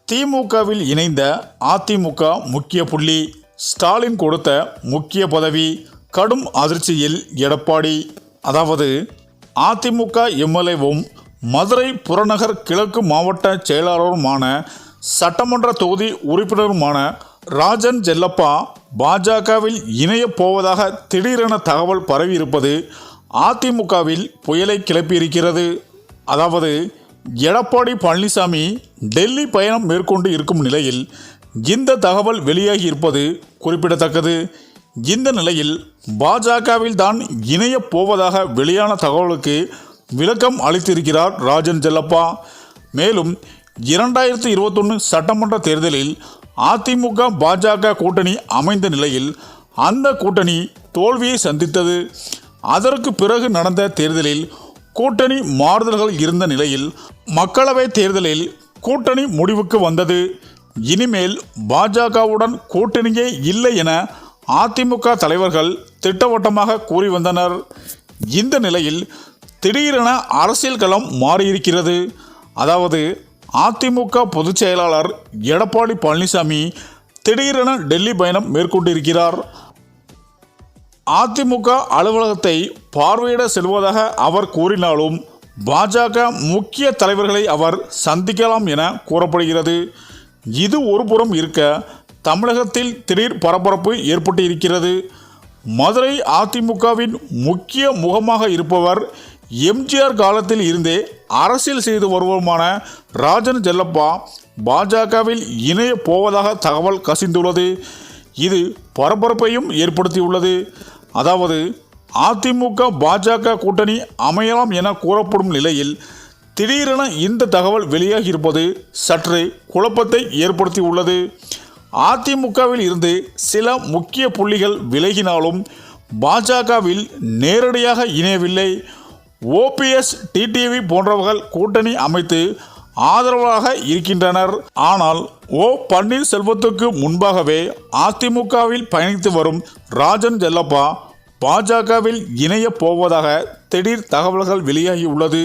திமுகவில் இணைந்த அதிமுக முக்கிய புள்ளி. ஸ்டாலின் கொடுத்த முக்கிய பதவி. கடும் அதிர்ச்சியில் எடப்பாடி. அதாவது அதிமுக எம்எல்ஏவும் மதுரை புறநகர் கிழக்கு மாவட்ட செயலாளருமான சட்டமன்ற தொகுதி உறுப்பினருமான ராஜன் செல்லப்பா பாஜகவில் இணையப் போவதாக திடீரென தகவல் பரவியிருப்பது அதிமுகவில் புயலை கிளப்பியிருக்கிறது. அதாவது எடப்பாடி பழனிசாமி டெல்லி பயணம் மேற்கொண்டு இருக்கும் நிலையில் இந்த தகவல் வெளியாகி இருப்பது குறிப்பிடத்தக்கது. இந்த நிலையில் பாஜகவில் தான் இணையப் போவதாக வெளியான தகவலுக்கு விளக்கம் அளித்திருக்கிறார் ராஜன் செல்லப்பா. மேலும் 2021 சட்டமன்ற தேர்தலில் அதிமுக பாஜக கூட்டணி அமைந்த நிலையில் அந்த கூட்டணி தோல்வியை சந்தித்தது. அதற்கு பிறகு நடந்த தேர்தலில் கூட்டணி மாறுதல்கள் இருந்த நிலையில் மக்களவை தேர்தலில் கூட்டணி முடிவுக்கு வந்தது. இனிமேல் பாஜகவுடன் கூட்டணியே இல்லை என அதிமுக தலைவர்கள் திட்டவட்டமாக கூறி வந்தனர். இந்த நிலையில் திடீரென அரசியல் களம் மாறியிருக்கிறது. அதாவது அதிமுக பொதுச் செயலாளர் எடப்பாடி பழனிசாமி திடீரென டெல்லி பயணம் மேற்கொண்டிருக்கிறார். அதிமுக அலுவலகத்தை பார்வையிட செல்வதாக அவர் கூறினாலும் பாஜக முக்கிய தலைவர்களை அவர் சந்திக்கலாம் என கூறப்படுகிறது. இது ஒருபுறம் இருக்க, தமிழகத்தில் திடீர் பரபரப்பு ஏற்பட்டு இருக்கிறது. மதுரை அதிமுகவின் முக்கிய முகமாக இருப்பவர் எம்ஜிஆர் காலத்தில் இருந்தே அரசியல் செய்து வருவருமான ராஜன் செல்லப்பா பாஜகவில் இணைய போவதாக தகவல் கசிந்துள்ளது. இது பரபரப்பையும் ஏற்படுத்தியுள்ளது. அதாவது அதிமுக பாஜக கூட்டணி அமையலாம் என கூறப்படும் நிலையில் திடீரென இந்த தகவல் வெளியாகி இருப்பது சற்று குழப்பத்தை ஏற்படுத்தியுள்ளது. அதிமுகவில் இருந்து சில முக்கிய புள்ளிகள் விலகினாலும் பாஜகவில் நேரடியாக இணையவில்லை. ஓபிஎஸ், டிடிவி போன்றவர்கள் கூட்டணி அமைத்து ஆதரவாக இருக்கின்றனர். ஆனால் பன்னீர்செல்வத்துக்கு முன்பாகவே அதிமுகவில் பயணித்து வரும் ராஜன் செல்லப்பா பாஜகவில் இணைய போவதாக திடீர் தகவல்கள் வெளியாகியுள்ளது.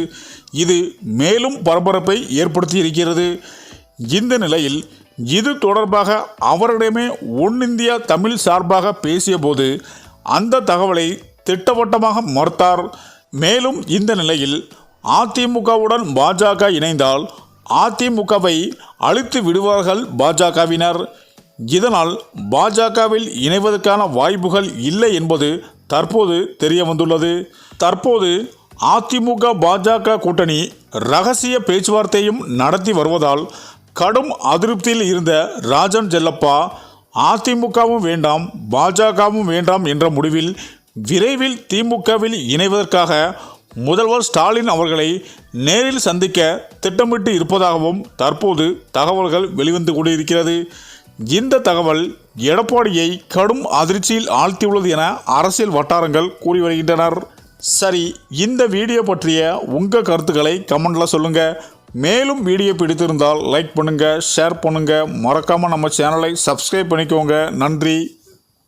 இது மேலும் பரபரப்பை ஏற்படுத்தியிருக்கிறது. இந்த நிலையில் இது தொடர்பாக அவரிடமே ஒன் இந்தியா தமிழ் சார்பாக பேசிய போது அந்த தகவலை திட்டவட்டமாக மறுத்தார். மேலும் இந்த நிலையில் அதிமுகவுடன் பாஜக இணைந்தால் அதிமுகவை அழித்து விடுவார்கள் பாஜகவினர். இதனால் பாஜகவில் இணைவதற்கான வாய்ப்புகள் இல்லை என்பது தற்போது தெரிய வந்துள்ளது. தற்போது அதிமுக பாஜக கூட்டணி ரகசிய பேச்சுவார்த்தையும் நடத்தி வருவதால் கடும் அதிருப்தியில் இருந்த ராஜன் செல்லப்பா அதிமுகவும் வேண்டாம் பாஜகவும் வேண்டாம் என்ற முடிவில் விரைவில் திமுகவில் இணைவதற்காக முதல்வர் ஸ்டாலின் அவர்களை நேரில் சந்திக்க திட்டமிட்டு இருப்பதாகவும் தற்போது தகவல்கள் வெளிவந்து கொண்டிருக்கிறது. இந்த தகவல் எடப்பாடியை கடும் அதிர்ச்சியில் ஆழ்த்தியுள்ளது என அரசியல் வட்டாரங்கள் கூறி வருகின்றனர். சரி, இந்த வீடியோ பற்றிய உங்கள் கருத்துக்களை கமெண்டில் சொல்லுங்கள். மேலும் வீடியோ பிடித்திருந்தால் லைக் பண்ணுங்கள், ஷேர் பண்ணுங்கள். மறக்காமல் நம்ம சேனலை சப்ஸ்கிரைப் பண்ணிக்கோங்க. நன்றி.